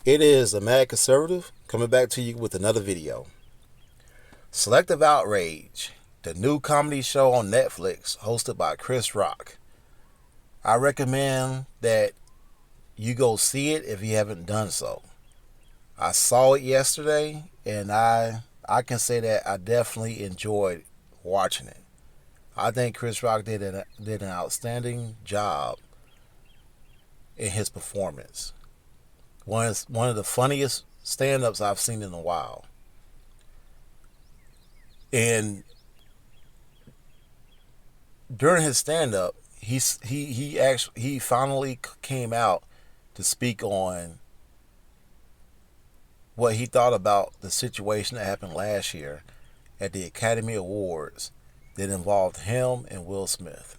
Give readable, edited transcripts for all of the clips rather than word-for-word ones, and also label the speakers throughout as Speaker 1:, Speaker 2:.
Speaker 1: It is a mad conservative coming back to you with another video. Selective Outrage, the new comedy show on Netflix hosted by Chris Rock. I recommend that you go see it if you haven't done so. I saw it yesterday and I can say that I definitely enjoyed watching it. I think Chris Rock did an outstanding job in his performance. One of the funniest stand-ups I've seen in a while. And during his stand-up, he finally came out to speak on what he thought about the situation that happened last year at the Academy Awards that involved him and Will Smith.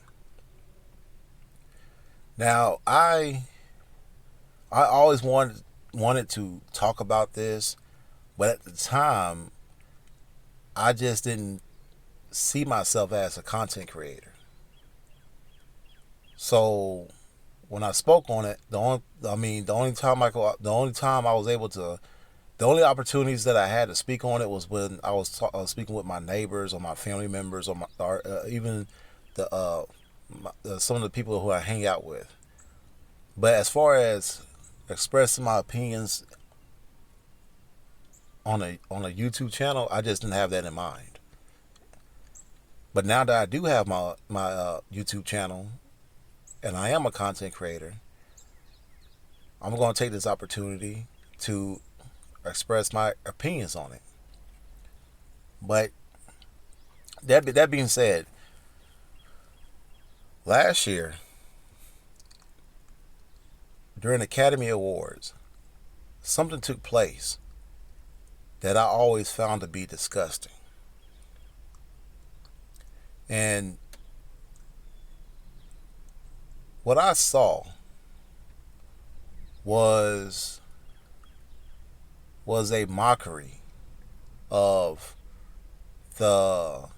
Speaker 1: Now, I always wanted to talk about this, but at the time, I just didn't see myself as a content creator. So when I spoke on it, the only time I was able to, the only opportunities that I had to speak on it was when I was speaking with my neighbors or my family members or even some of the people who I hang out with. But as far as expressing my opinions on a YouTube channel, I just didn't have that in mind. But now that I do have my YouTube channel and I am a content creator, I'm going to take this opportunity to express my opinions on it. But that being said, last year during Academy Awards, something took place that I always found to be disgusting. And what I saw was a mockery of the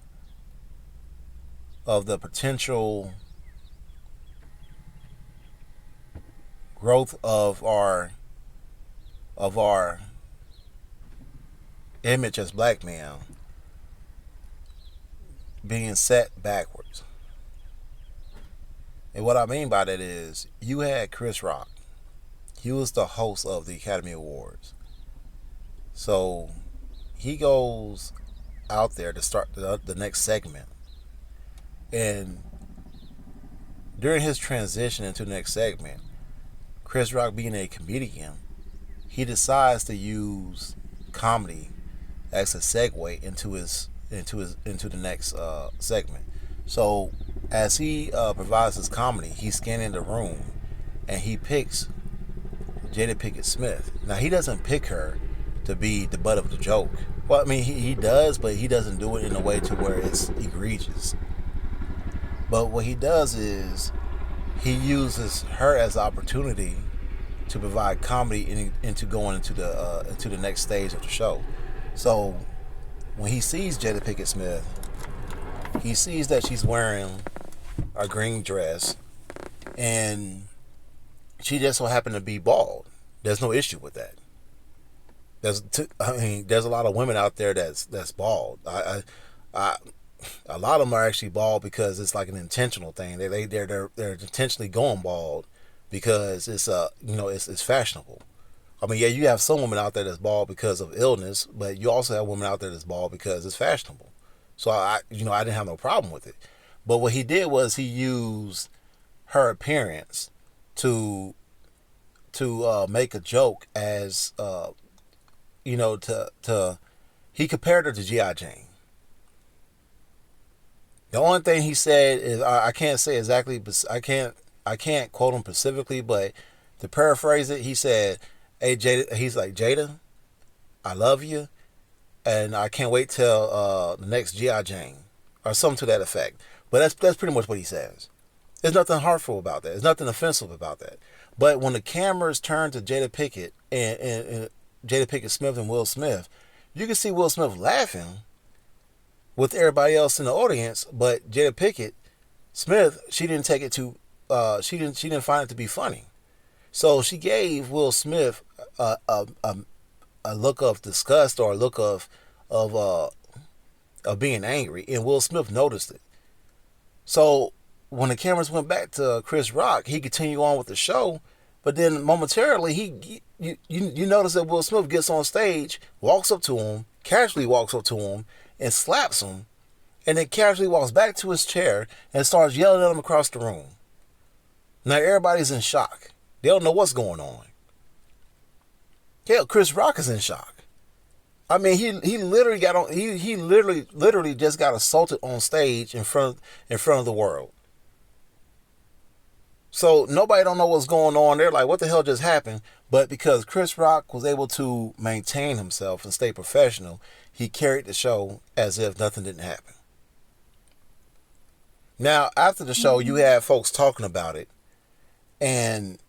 Speaker 1: potential growth of our image as black men being set backwards. And what I mean by that is you had Chris Rock. He was the host of the Academy Awards. So he goes out there to start the next segment. And during his transition into the next segment, Chris Rock being a comedian, he decides to use comedy as a segue into the next segment. So as he provides his comedy, he's scanning the room and he picks Jada Pinkett Smith. Now he doesn't pick her to be the butt of the joke. Well, I mean he does, but he doesn't do it in a way to where it's egregious. But what he does is he uses her as an opportunity to provide comedy into going into the next stage of the show. So when he sees Jada Pinkett Smith, he sees that she's wearing a green dress, and she just so happened to be bald. There's no issue with that. There's a lot of women out there that's bald. A lot of them are actually bald because it's like an intentional thing. They're intentionally going bald because it's fashionable. I mean, yeah, you have some women out there that's bald because of illness, but you also have women out there that's bald because it's fashionable. So I didn't have no problem with it. But what he did was he used her appearance to make a joke as he compared her to G.I. Jane. The only thing he said is I can't say exactly, but I can't quote him specifically, but to paraphrase it, he said, "Hey Jada," he's like, "Jada, I love you, and I can't wait till the next G.I. Jane," or something to that effect. But that's pretty much what he says. There's nothing hurtful about that. There's nothing offensive about that. But when the cameras turn to Jada Pinkett and Jada Pinkett Smith and Will Smith, you can see Will Smith laughing with everybody else in the audience, but Jada Pinkett Smith, she didn't take it to she didn't find it to be funny. So she gave Will Smith a look of disgust or a look of uh, of being angry, and Will Smith noticed it. So when the cameras went back to Chris Rock, he continued on with the show, but then momentarily you notice that Will Smith gets on stage, walks up to him, casually walks up to him, and slaps him, and then casually walks back to his chair and starts yelling at him across the room. Now everybody's in shock. They don't know what's going on. Hell, Chris Rock is in shock. I mean, he literally got on. He literally just got assaulted on stage in front of the world. So nobody don't know what's going on. They're like, what the hell just happened? But because Chris Rock was able to maintain himself and stay professional, he carried the show as if nothing didn't happen. Now, after the show, you had folks talking about it, and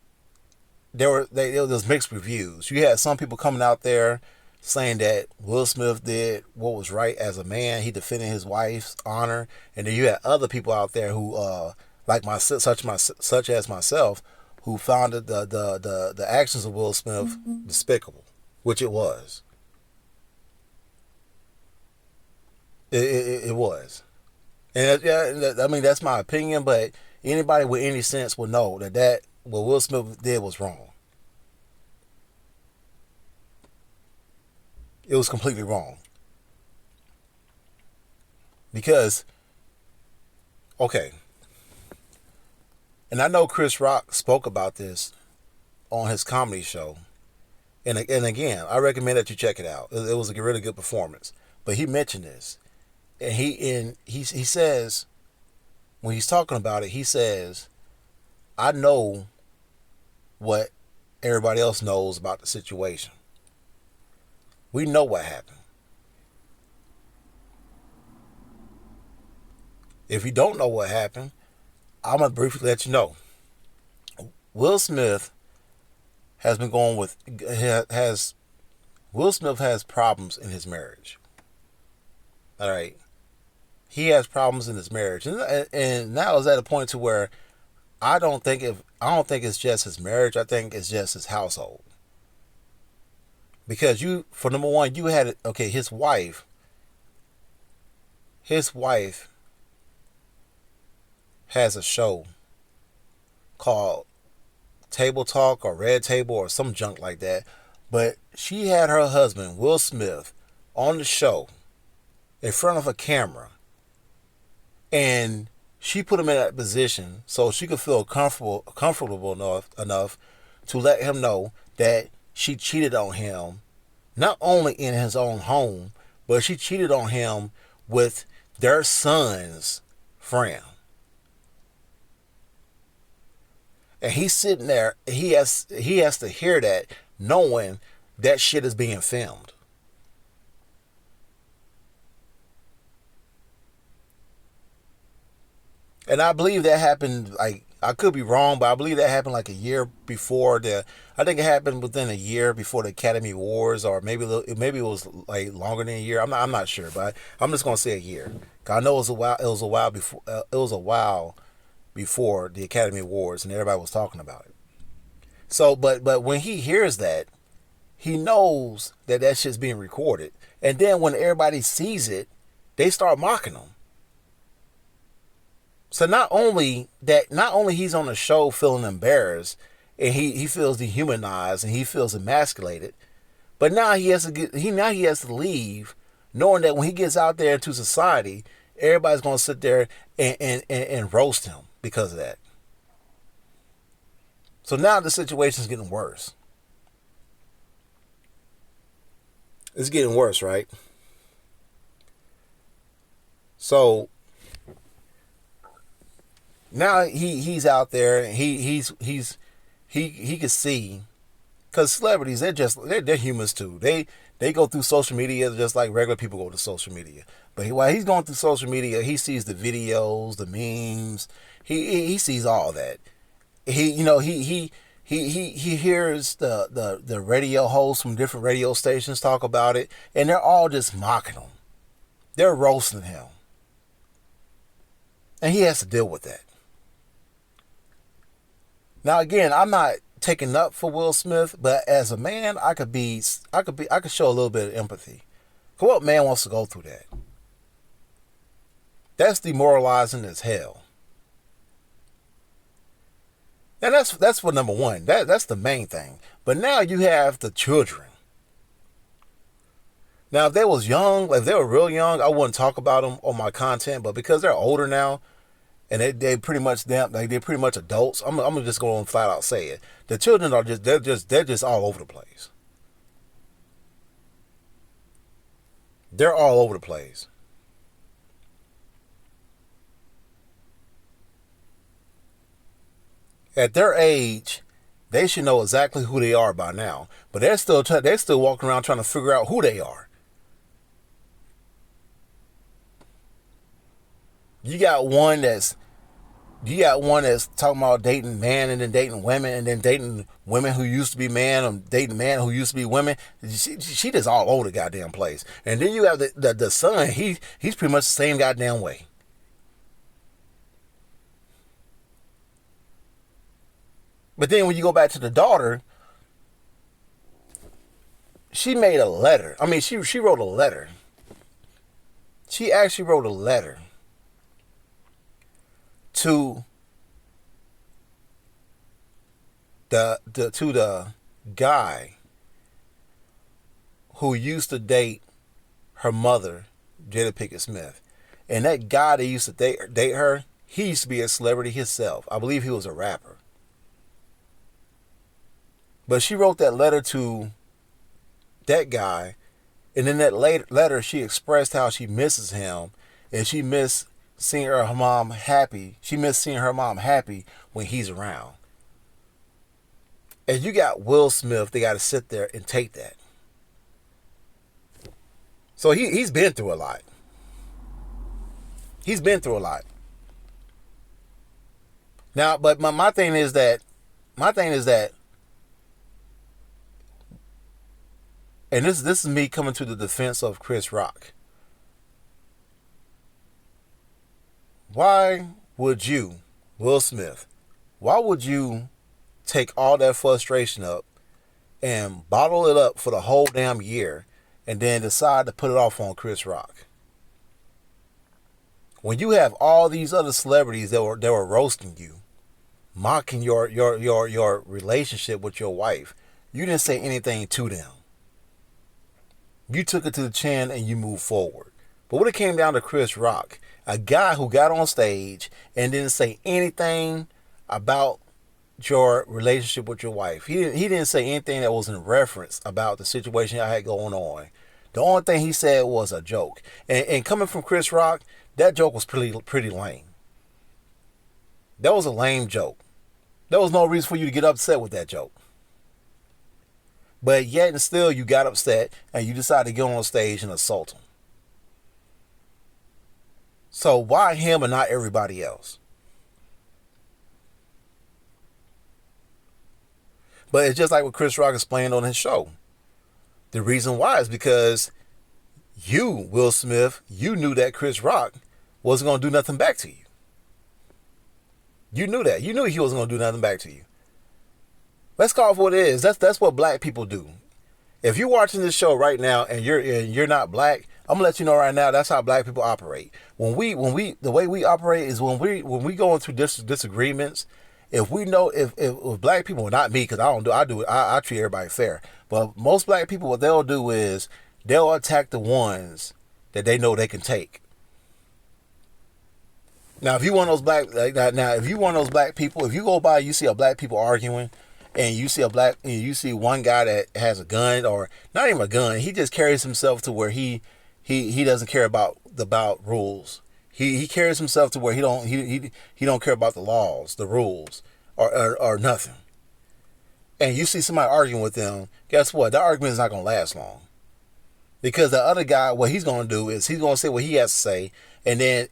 Speaker 1: there was mixed reviews. You had some people coming out there saying that Will Smith did what was right as a man. He defended his wife's honor, and then you had other people out there who, such as myself, who found the actions of Will Smith despicable, which it was. It was, and I mean that's my opinion. But anybody with any sense will know that what Will Smith did was wrong. It was completely wrong. Because, okay, and I know Chris Rock spoke about this on his comedy show. And again, I recommend that you check it out. It was a really good performance. But he mentioned this. And he says, when he's talking about it, he says, I know what everybody else knows about the situation. We know what happened. If you don't know what happened, I'm going to briefly let you know. Will Smith has been going with, Will Smith has problems in his marriage. All right. He has problems in his marriage. And now is at a point to where I don't think it's just his marriage. I think it's just his household. Because for number one, you had, okay, his wife has a show called Table Talk or Red Table or some junk like that. But she had her husband, Will Smith, on the show in front of a camera. And she put him in that position so she could feel comfortable enough to let him know that she cheated on him, not only in his own home, but she cheated on him with their son's friend. And he's sitting there, he has to hear that, knowing that shit is being filmed. And I believe that happened, like, I could be wrong, but I believe that happened like a year before I think it happened within a year before the Academy Awards, or maybe it was like longer than a year. I'm not sure, but I'm just gonna say a year. I know it was a while before the Academy Awards, and everybody was talking about it. So, but when he hears that, he knows that shit's being recorded, and then when everybody sees it, they start mocking him. So not only he's on the show feeling embarrassed and he feels dehumanized and he feels emasculated, but now he has to leave, knowing that when he gets out there into society, everybody's gonna sit there and roast him because of that. So now the situation's getting worse. It's getting worse, right? So now he's out there and he can see, because celebrities, they're humans too. They go through social media just like regular people go to social media. But while he's going through social media, he sees the videos, the memes. He sees all that. He hears the radio hosts from different radio stations talk about it, and they're all just mocking him. They're roasting him, and he has to deal with that. Now, again, I'm not taking up for Will Smith, but as a man, I could show a little bit of empathy. 'Cause what man wants to go through that? That's demoralizing as hell. And that's for number one. That's the main thing. But now you have the children. Now, if they was young, if they were real young, I wouldn't talk about them on my content. But because they're older now, and they pretty much they're pretty much adults, I'm gonna just go and flat out say it. The children are they're just all over the place. They're all over the place. At their age, they should know exactly who they are by now. But they're still walking around trying to figure out who they are. You got one that's talking about dating man and then dating women and then dating women who used to be man and dating man who used to be women. She just all over the goddamn place. And then you have the son. He's pretty much the same goddamn way. But then when you go back to the daughter, she made a letter. I mean, she wrote a letter. She actually wrote a letter to the guy who used to date her mother, Jada Pinkett Smith. And that guy that used to date her, he used to be a celebrity himself. I believe he was a rapper. But she wrote that letter to that guy, and in that letter she expressed how she misses him, and she missed seeing her mom happy. She missed seeing her mom happy when he's around. And you got Will Smith, they got to sit there and take that. So he's been through a lot. He's been through a lot. Now, but my thing is that, and this is me coming to the defense of Chris Rock. Why would you, Will Smith, why would you take all that frustration up and bottle it up for the whole damn year and then decide to put it off on Chris Rock? When you have all these other celebrities that were roasting you, mocking your relationship with your wife, you didn't say anything to them. You took it to the chin and you moved forward. But when it came down to Chris Rock, a guy who got on stage and didn't say anything about your relationship with your wife. He didn't say anything that was in reference about the situation I had going on. The only thing he said was a joke. And coming from Chris Rock, that joke was pretty lame. That was a lame joke. There was no reason for you to get upset with that joke. But yet and still you got upset and you decided to get on stage and assault him. So why him and not everybody else? But it's just like what Chris Rock explained on his show. The reason why is because you, Will Smith, you knew that Chris Rock wasn't going to do nothing back to you. You knew that. You knew he wasn't going to do nothing back to you. Let's call it what it is. That's what black people do. If you're watching this show right now and you're not black, I'm gonna let you know right now that's how black people operate. When we the way we operate is when we go into disagreements. If we know if black people, not me, because I treat everybody fair. But most black people, what they'll do is they'll attack the ones that they know they can take. Now, if you want those black people, if you go by, you see a black people arguing. And you see one guy that has a gun, or not even a gun. He just carries himself to where he doesn't care about rules. He carries himself to where he don't care about the laws, the rules, or nothing. And you see somebody arguing with them. Guess what? That argument is not going to last long, because the other guy, what he's going to do is he's going to say what he has to say, and then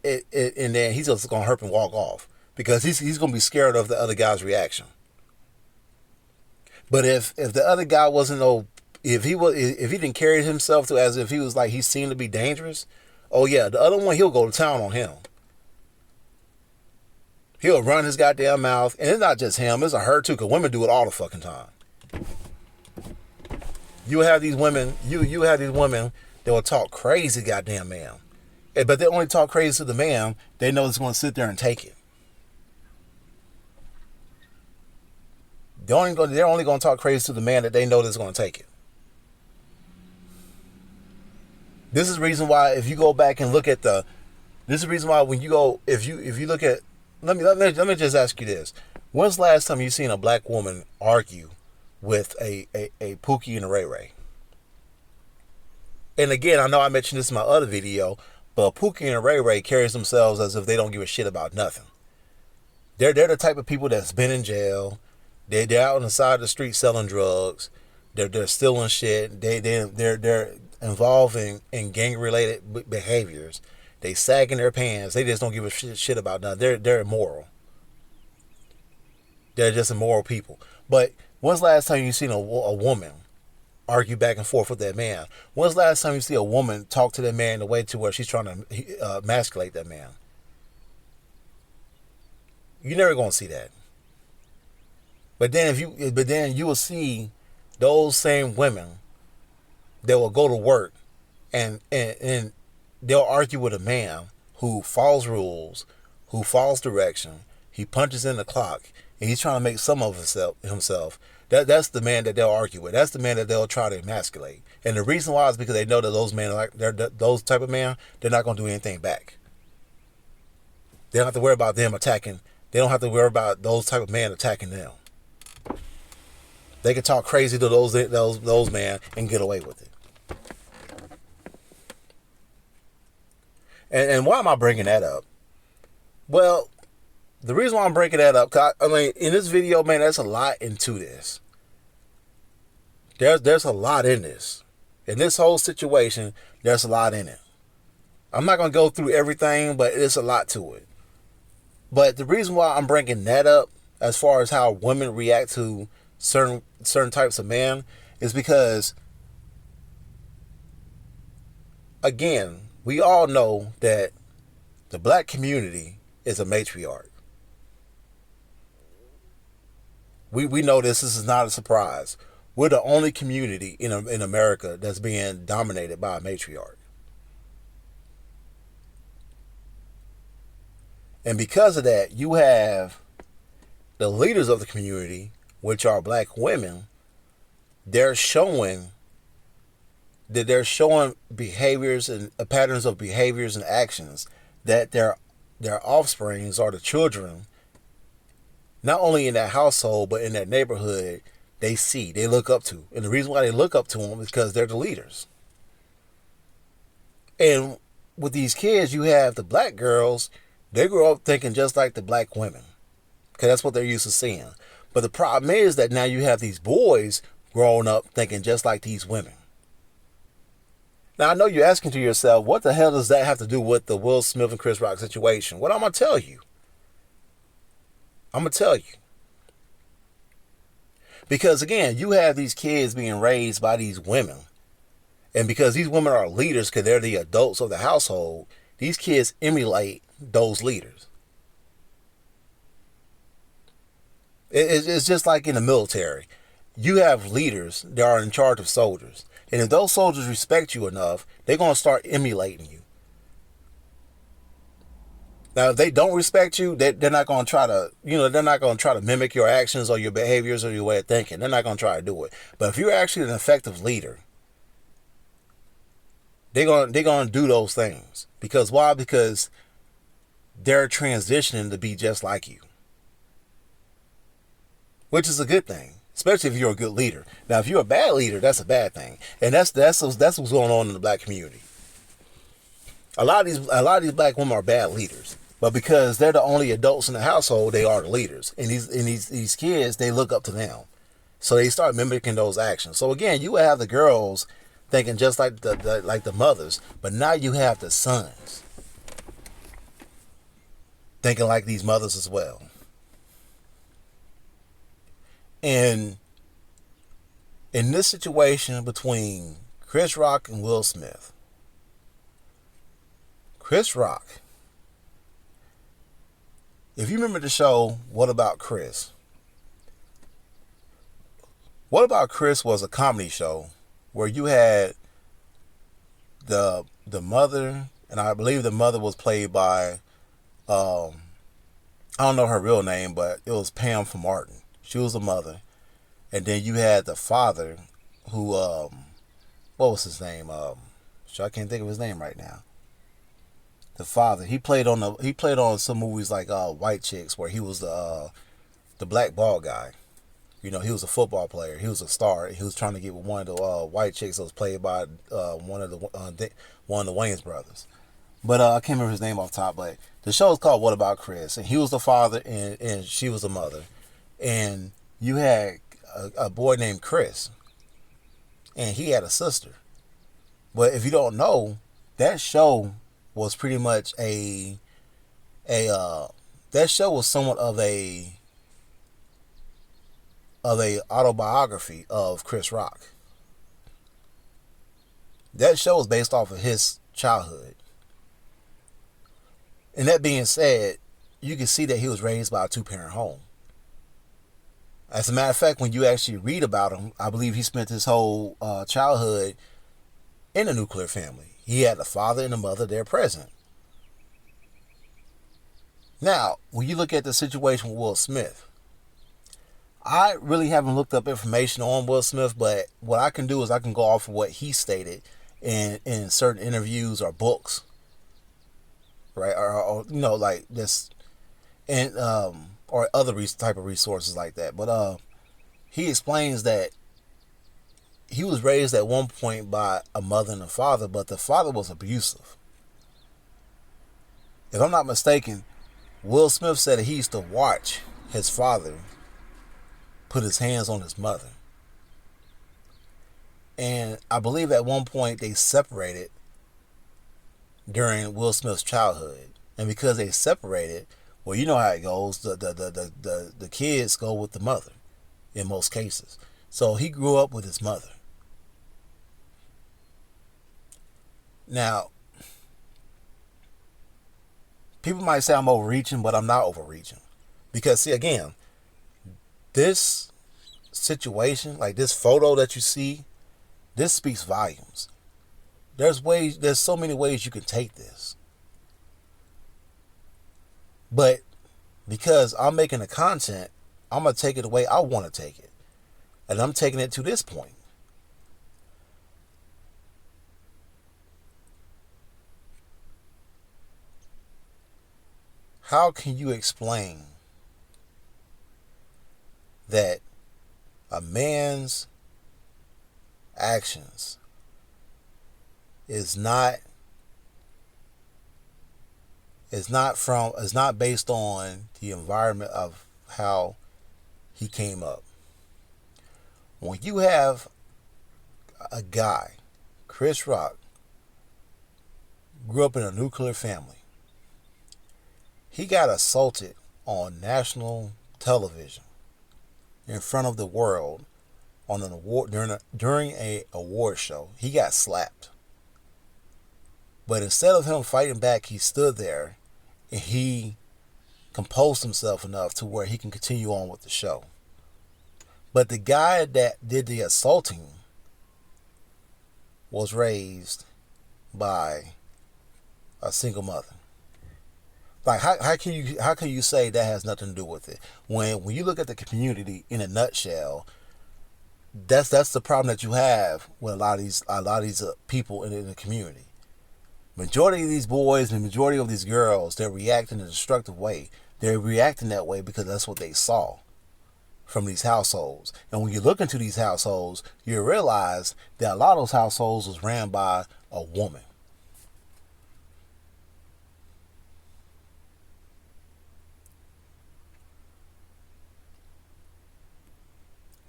Speaker 1: he's just going to hurt and walk off because he's going to be scared of the other guy's reaction. But if the other guy if he didn't carry himself to as if he was like he seemed to be dangerous, oh yeah, the other one, he'll go to town on him. He'll run his goddamn mouth. And it's not just him. It's a her too. Because women do it all the fucking time. You have these women. You have these women that will talk crazy goddamn man. But they only talk crazy to the man they know is going to sit there and take it. They're only going to talk crazy to the man that they know that's going to take it. This is the reason why if you go back and look at this is the reason why when you go, if you look at, let me just ask you this. When's the last time you seen a black woman argue with a Pookie and a Ray Ray? And again, I know I mentioned this in my other video, but Pookie and a Ray Ray carries themselves as if they don't give a shit about nothing. They're the type of people that's been in jail. They're out on the side of the street selling drugs. They're stealing shit. They're involved in gang related behaviors. They sagging their pants. They just don't give a shit about nothing. They're immoral. They're just immoral people. But when's the last time you seen a woman argue back and forth with that man? When's the last time you see a woman talk to that man in a way to where she's trying to emasculate that man? You're never gonna see that. But then you will see those same women that will go to work and they'll argue with a man who follows rules, who follows direction. He punches in the clock and he's trying to make some of himself. That's the man that they'll argue with. That's the man that they'll try to emasculate. And the reason why is because they know that those men, those type of men, they're not going to do anything back. They don't have to worry about them attacking. They don't have to worry about those type of men attacking them. They can talk crazy to those men and get away with it. And why am I bringing that up? Well, the reason why I'm bringing that up, cause I mean, in this video, man, there's a lot into this. There's a lot in this. In this whole situation, there's a lot in it. I'm not going to go through everything, but there's a lot to it. But the reason why I'm bringing that up, as far as how women react to certain types of men, is because, again, we all know that the black community is a matriarch. We know this is not a surprise. We're the only community in America that's being dominated by a matriarch. And because of that, you have the leaders of the community, which are black women. They're showing behaviors and patterns of behaviors and actions that their offsprings or the children, not only in that household but in that neighborhood, they look up to. And the reason why they look up to them is because they're the leaders. And with these kids, you have the black girls. They grow up thinking just like the black women, because that's what they're used to seeing. But the problem is that now you have these boys growing up thinking just like these women. Now, I know you're asking to yourself, what the hell does that have to do with the Will Smith and Chris Rock situation? Well, I'm going to tell you. Because, again, you have these kids being raised by these women. And because these women are leaders, because they're the adults of the household, these kids emulate those leaders. It's just like in the military. You have leaders that are in charge of soldiers. And if those soldiers respect you enough, they're going to start emulating you. Now, if they don't respect you, they're not going to try to, mimic your actions or your behaviors or your way of thinking. They're not going to try to do it. But if you're actually an effective leader, they're going to do those things. Because why? Because they're transitioning to be just like you. Which is a good thing. Especially if you're a good leader. Now, if you're a bad leader, that's a bad thing. And that's what's going on in the black community. A lot of these black women are bad leaders. But because they're the only adults in the household, they are the leaders. And these kids, they look up to them. So they start mimicking those actions. So again, you have the girls thinking just like the mothers, but now you have the sons thinking like these mothers as well. And in this situation between Chris Rock and Will Smith, Chris Rock If you remember the show, What About Chris? What About Chris was a comedy show where you had the mother, and I believe the mother was played by I don't know her real name, but it was Pam from Martin. She was the mother, and then you had the father, who what was his name? I can't think of his name right now. The father, he played on some movies like White Chicks, where he was the black ball guy. You know, he was a football player. He was a star. He was trying to get with one of the white chicks that was played by one of the Wayans brothers. But I can't remember his name off top. But the show is called What About Chris? And he was the father, and she was the mother. And you had a boy named Chris, and he had a sister. But if you don't know, that show was pretty much that show was somewhat of a autobiography of Chris Rock. That show was based off of his childhood. And that being said, you can see that he was raised by a two-parent home. As a matter of fact, when you actually read about him, I believe he spent his whole childhood in a nuclear family. He had a father and a mother there present. Now, when you look at the situation with Will Smith, I really haven't looked up information on Will Smith, but what I can do is I can go off of what he stated in certain interviews or books, right? Or you know, like this, and or other type of resources like that. But he explains that he was raised at one point by a mother and a father, but the father was abusive. If I'm not mistaken, Will Smith said that he used to watch his father put his hands on his mother. And I believe at one point they separated during Will Smith's childhood. And because they separated, well, you know how it goes. The kids go with the mother in most cases. So he grew up with his mother. Now, people might say I'm overreaching, but I'm not overreaching. Because, see, again, this situation, like this photo that you see, this speaks volumes. There's so many ways you can take this. But because I'm making the content, I'm going to take it the way I want to take it. And I'm taking it to this point. How can you explain that a man's actions is not based on the environment of how he came up? When you have a guy, Chris Rock, grew up in a nuclear family, he got assaulted on national television in front of the world on an award during a award show. He got slapped. But instead of him fighting back, he stood there and he composed himself enough to where he can continue on with the show. But the guy that did the assaulting was raised by a single mother. Like how can you say that has nothing to do with it? When you look at the community in a nutshell, that's the problem that you have with a lot of these people in the community. Majority of these boys and the majority of these girls, they're reacting in a destructive way. They're reacting that way because that's what they saw from these households. And when you look into these households, you realize that a lot of those households was ran by a woman.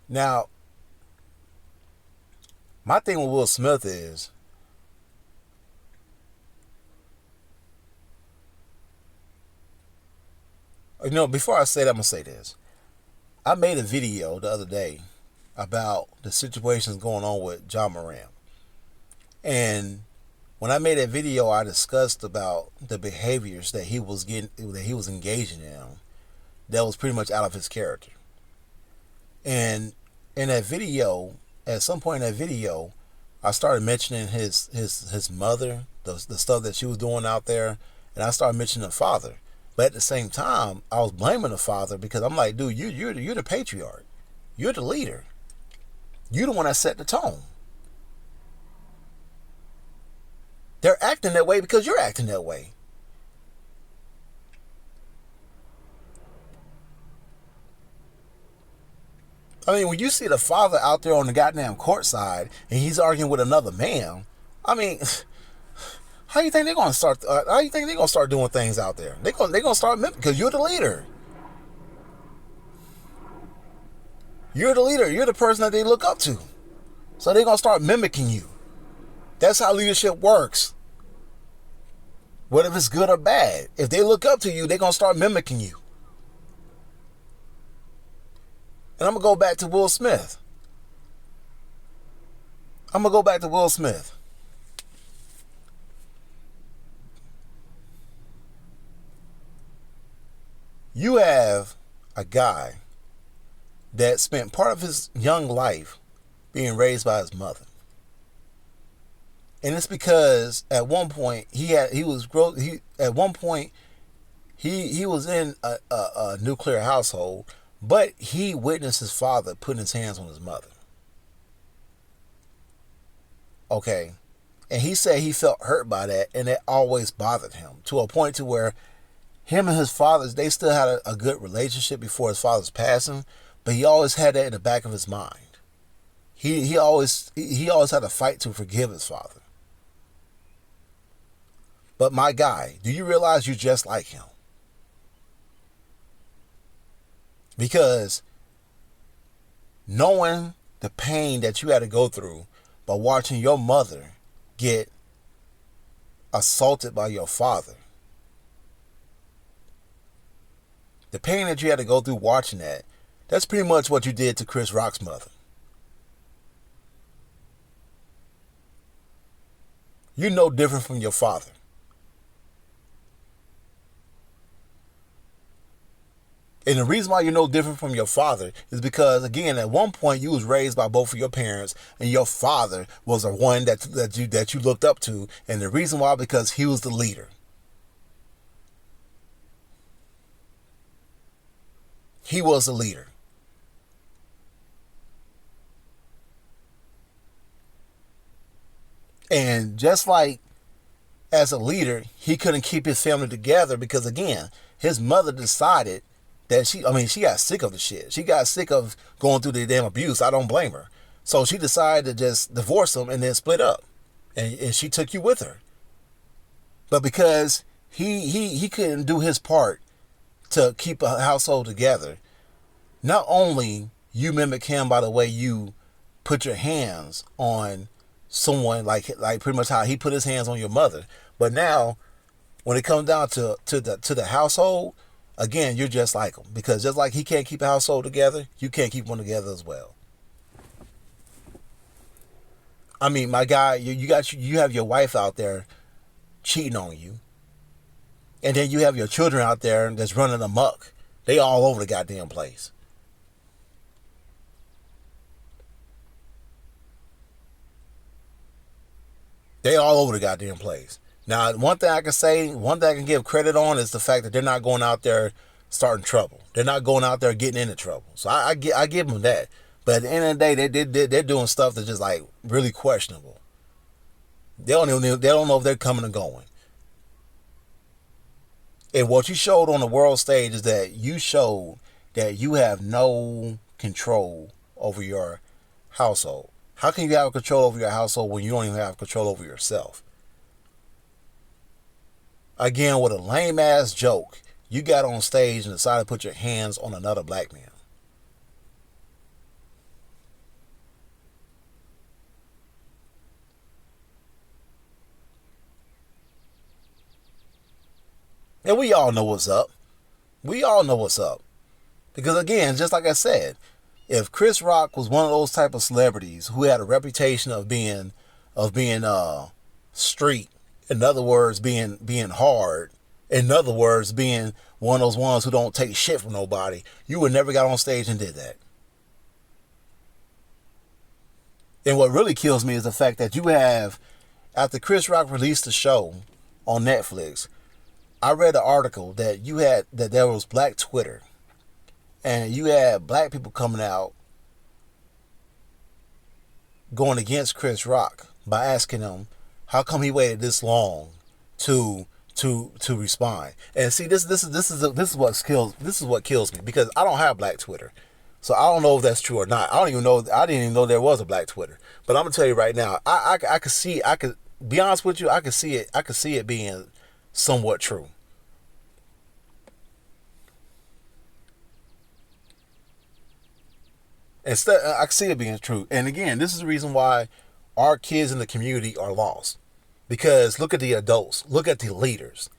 Speaker 1: Now, my thing with Will Smith is, before I say that, I'm going to say this. I made a video the other day about the situations going on with John Moran. And when I made that video, I discussed about the behaviors that he was engaging in that was pretty much out of his character. And in that video, at some point in that video, I started mentioning his mother, the stuff that she was doing out there, and I started mentioning the father. But at the same time, I was blaming the father because I'm like, dude, you're the patriarch, you're the leader, you're the one that set the tone. They're acting that way because you're acting that way. I mean, when you see the father out there on the goddamn courtside and he's arguing with another man, I mean, how you think they're gonna start? How you think they're gonna start doing things out there? They're gonna start because you're the leader. You're the leader. You're the person that they look up to. So they're gonna start mimicking you. That's how leadership works. Whether it's good or bad, if they look up to you, they're gonna start mimicking you. And I'm gonna go back to Will Smith. You have a guy that spent part of his young life being raised by his mother. And it's because at one point he was in a nuclear household, but he witnessed his father putting his hands on his mother. Okay. And he said he felt hurt by that, and it always bothered him to a point to where him and his fathers, they still had a good relationship before his father's passing, but he always had that in the back of his mind. He always had to fight to forgive his father. But my guy, do you realize you're just like him? Because knowing the pain that you had to go through by watching your mother get assaulted by your father, the pain that you had to go through watching that, that's pretty much what you did to Chris Rock's mother. You're no different from your father. And the reason why you're no different from your father is because, again, at one point you was raised by both of your parents, and your father was the one that you looked up to. And the reason why, because he was the leader. He was the leader. And just like as a leader, he couldn't keep his family together because, again, his mother decided that she got sick of the shit. She got sick of going through the damn abuse. I don't blame her. So she decided to just divorce him and then split up. And she took you with her. But because he couldn't do his part to keep a household together, not only you mimic him by the way you put your hands on someone, like pretty much how he put his hands on your mother, but now when it comes down to the household, again, you're just like him. Because just like he can't keep a household together, you can't keep one together as well. I mean, my guy, you have your wife out there cheating on you. And then you have your children out there that's running amok. They all over the goddamn place. They all over the goddamn place. Now, one thing I can give credit on is the fact that they're not going out there starting trouble. They're not going out there getting into trouble. So I give them that. But at the end of the day, they're doing stuff that's just like really questionable. They don't know if they're coming or going. And what you showed on the world stage is that you showed that you have no control over your household. How can you have control over your household when you don't even have control over yourself? Again, with a lame ass joke, you got on stage and decided to put your hands on another black man. And we all know what's up. We all know what's up. Because again, just like I said, if Chris Rock was one of those type of celebrities who had a reputation of being street In other words, being hard. In other words, being one of those ones who don't take shit from nobody. You would never got on stage and did that. And what really kills me is the fact that you have, after Chris Rock released the show on Netflix, I read an article that there was Black Twitter, and you had black people coming out going against Chris Rock by asking him how come he waited this long to respond. And see, this is what kills me, because I don't have Black Twitter. So I don't know if that's true or not. I didn't even know there was a Black Twitter. But I'm gonna tell you right now, I could be honest with you, I could see it being somewhat true. Instead, I can see it being true. And again, this is the reason why our kids in the community are lost. Because look at the adults, look at the leaders.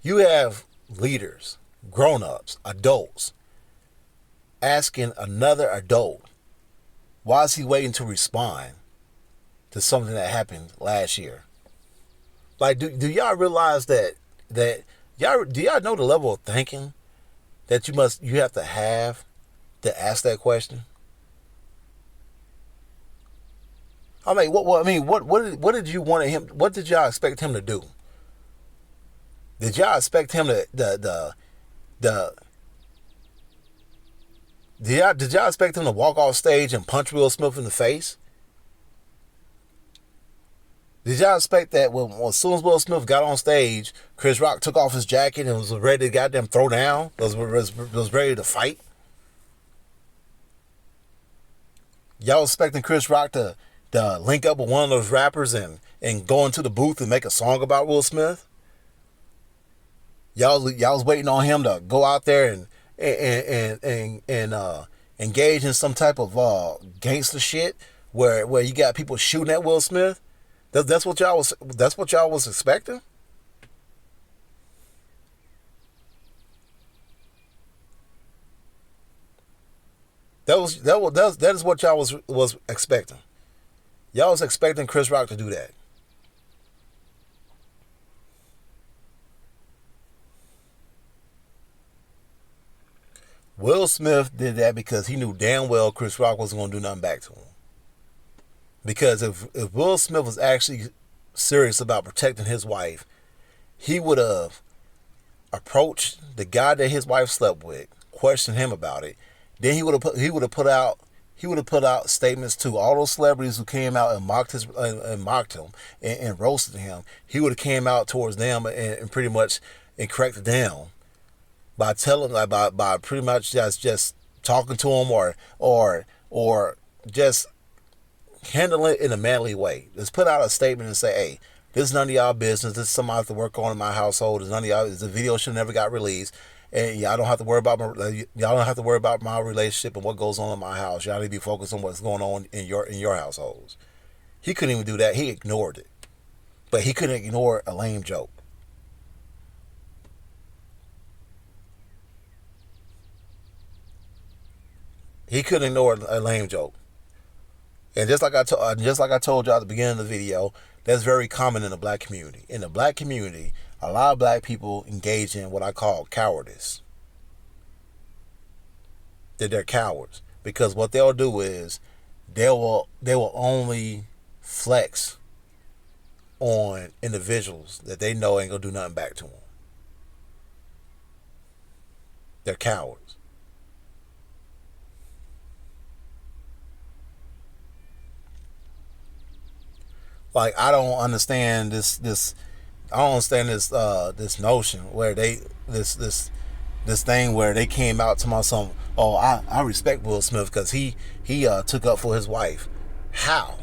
Speaker 1: You have leaders, grown-ups, adults, asking another adult, why is he waiting to respond to something that happened last year? Like, do y'all realize that y'all, do y'all know the level of thinking that you have to ask that question? I mean, what did you want him? What did y'all expect him to do? Did y'all expect him to did y'all expect him to walk off stage and punch Will Smith in the face? Did y'all expect that when as soon as Will Smith got on stage, Chris Rock took off his jacket and was ready to goddamn throw down? Was ready to fight? Y'all expecting Chris Rock to link up with one of those rappers and go into the booth and make a song about Will Smith? Y'all was waiting on him to go out there and engage in some type of gangster shit where you got people shooting at Will Smith. That's what y'all was expecting. That is what y'all was expecting. Y'all was expecting Chris Rock to do that. Will Smith did that because he knew damn well Chris Rock wasn't going to do nothing back to him. Because if Will Smith was actually serious about protecting his wife, he would have approached the guy that his wife slept with, questioned him about it. Then he would have put out statements to all those celebrities who came out and mocked him and roasted him. He would have came out towards them and pretty much and corrected them by telling by pretty much just talking to him or just handle it in a manly way. Just put out a statement and say, hey, this is none of y'all business. This is something I have to work on in my household. It's none of y'all. The video should never got released, and y'all don't have to worry about my relationship and what goes on in my house. Y'all need to be focused on what's going on in your households. He couldn't even do that. He ignored it, but he couldn't ignore a lame joke. He couldn't ignore a lame joke. And just like I told y'all at the beginning of the video, that's very common in the black community. In the black community, a lot of black people engage in what I call cowardice. That they're cowards, because what they'll do is they will only flex on individuals that they know ain't gonna do nothing back to them. They're cowards. Like, I don't understand this. I don't understand this notion where this thing where they came out to my son. Oh, I respect Will Smith because he took up for his wife. How?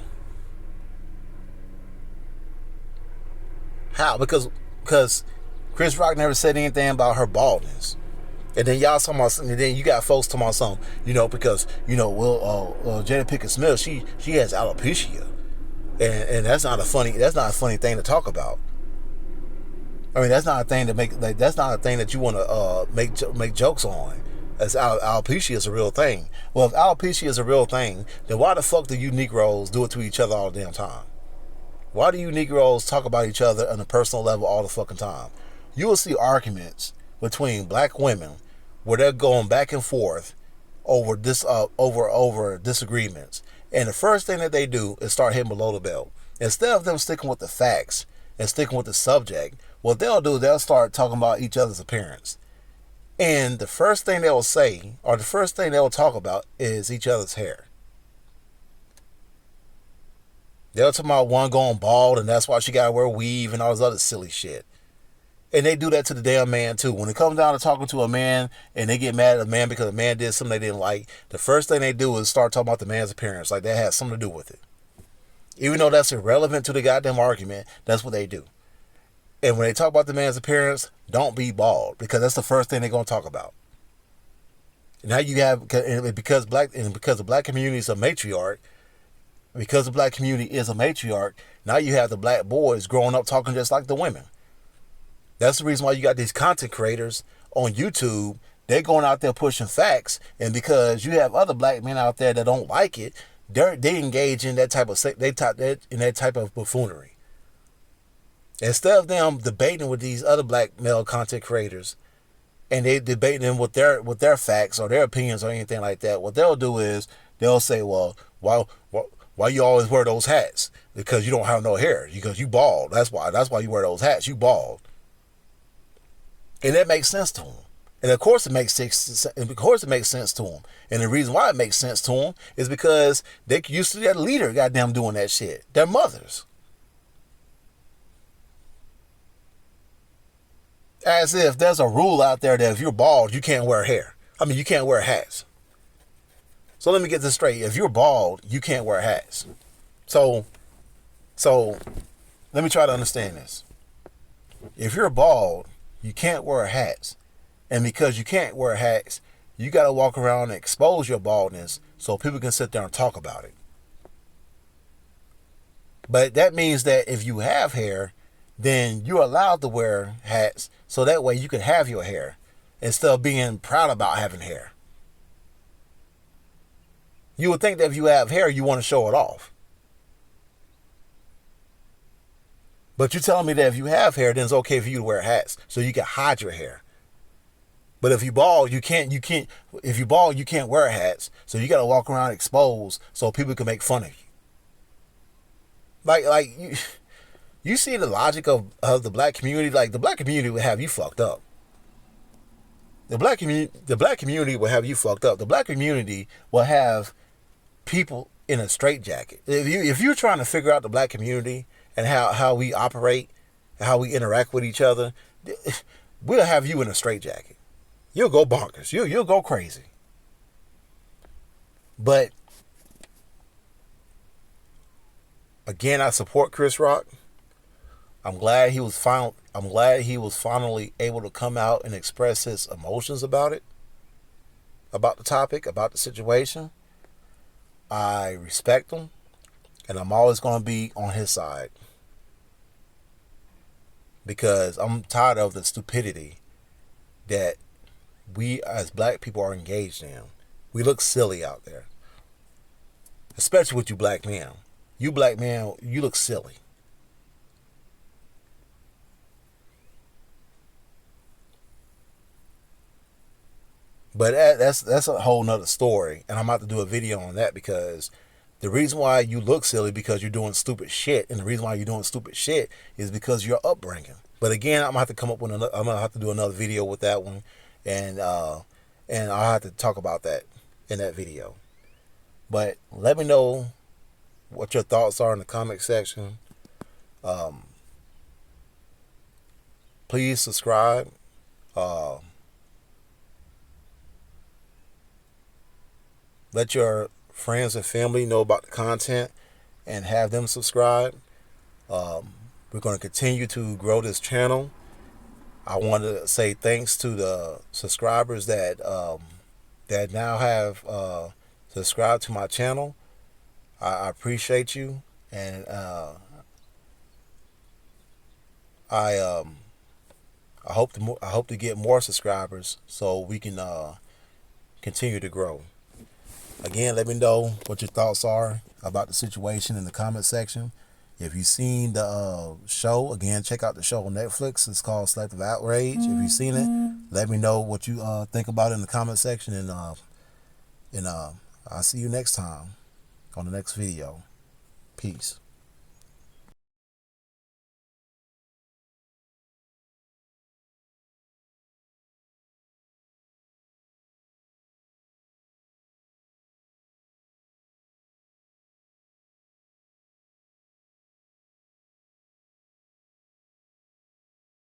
Speaker 1: Because Chris Rock never said anything about her baldness. And then y'all talking about, and then you got folks talking about something, because Jada Pinkett Smith, she has alopecia. And that's not a funny thing to talk about. I mean, that's not a thing to make. Like, that's not a thing that you want to make jokes on. As alopecia is a real thing. Well, if alopecia is a real thing, then why the fuck do you Negroes do it to each other all the damn time? Why do you Negroes talk about each other on a personal level all the fucking time? You will see arguments between black women where they're going back and forth over over disagreements. And the first thing that they do is start hitting below the belt. Instead of them sticking with the facts and sticking with the subject, what they'll do, they'll start talking about each other's appearance. And the first thing they'll say, or the first thing they'll talk about, is each other's hair. They'll talk about one going bald and that's why she gotta wear weave and all this other silly shit. And they do that to the damn man too. When it comes down to talking to a man and they get mad at a man because a man did something they didn't like, the first thing they do is start talking about the man's appearance, like that has something to do with it. Even though that's irrelevant to the goddamn argument, that's what they do. And when they talk about the man's appearance, don't be bald, because that's the first thing they're gonna talk about. Now you have, because the black community is a matriarch, because the black community is a matriarch, now you have the black boys growing up talking just like the women. That's the reason why you got these content creators on YouTube. They're going out there pushing facts, and because you have other black men out there that don't like it, they engage in that type of buffoonery. Instead of them debating with these other black male content creators, and they debating them with their facts or their opinions or anything like that, what they'll do is they'll say, "Well, why you always wear those hats? Because you don't have no hair. Because you bald. That's why you wear those hats. You bald." And that makes sense to them. And of course it makes sense. To them. And the reason why it makes sense to them is because they used to their leader goddamn doing that shit. Their mothers. As if there's a rule out there that if you're bald, you can't wear hair. You can't wear hats. So let me get this straight. If you're bald, you can't wear hats. So let me try to understand this. If you're bald, you can't wear hats. And because you can't wear hats, you got to walk around and expose your baldness so people can sit there and talk about it. But that means that if you have hair, then you're allowed to wear hats so that way you can have your hair instead of being proud about having hair. You would think that if you have hair, you want to show it off. But you're telling me that if you have hair, then it's okay for you to wear hats so you can hide your hair. But if you bald, you can't. If you bald, you can't wear hats, so you got to walk around exposed so people can make fun of you. Like you see the logic of the black community. Like the black community would have you fucked up. The black community will have you fucked up. The black community will have people in a straitjacket. If you're trying to figure out the black community and how we operate, and how we interact with each other, we'll have you in a straitjacket. You'll go bonkers. You'll go crazy. But again, I support Chris Rock. I'm glad he was finally able to come out and express his emotions about it, about the topic, about the situation. I respect him, and I'm always going to be on his side because I'm tired of the stupidity that we as black people are engaged in. We look silly out there, especially with you black men. You black men, you look silly. But that's a whole nother story, and I'm about to do a video on that because the reason why you look silly because you're doing stupid shit, and the reason why you're doing stupid shit is because your upbringing. But again, I'm gonna have to come up with I'm gonna have to do another video with that one, and I'll have to talk about that in that video. But let me know what your thoughts are in the comment section. Please subscribe. Let your friends and family know about the content and have them subscribe. We're going to continue to grow this channel. I want to say thanks to the subscribers that now have subscribed to my channel. I appreciate you, and I hope to get more subscribers so we can continue to grow. Again, let me know what your thoughts are about the situation in the comment section. If you've seen the show, again, check out the show on Netflix. It's called Selective Outrage. If you've seen it, let me know what you think about it in the comment section, and I'll see you next time on the next video. Peace.